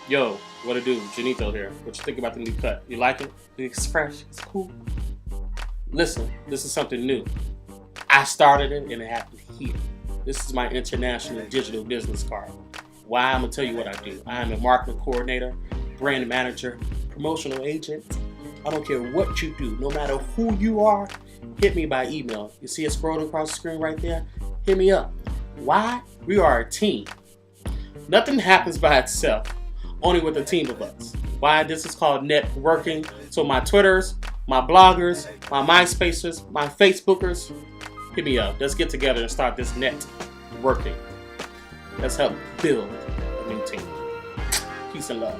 Yo, what it do? Janito here. What you think about the new cut? You like it? It's fresh. It's cool. Listen, this is something new. I started it and it happened here. This is my international digital business card. Why? I'm gonna tell you what I do. I am a marketing coordinator, brand manager, promotional agent. I don't care what you do, no matter who you are, hit me by email. You see it scrolling across the screen right there? Hit me up. Why? We are a team. Nothing happens by itself, only with a team of us. Why? This is called networking. So my Twitters, my bloggers, my MySpacers, my Facebookers, hit me up. Let's get together and start this networking. Let's help build a new team. Peace and love.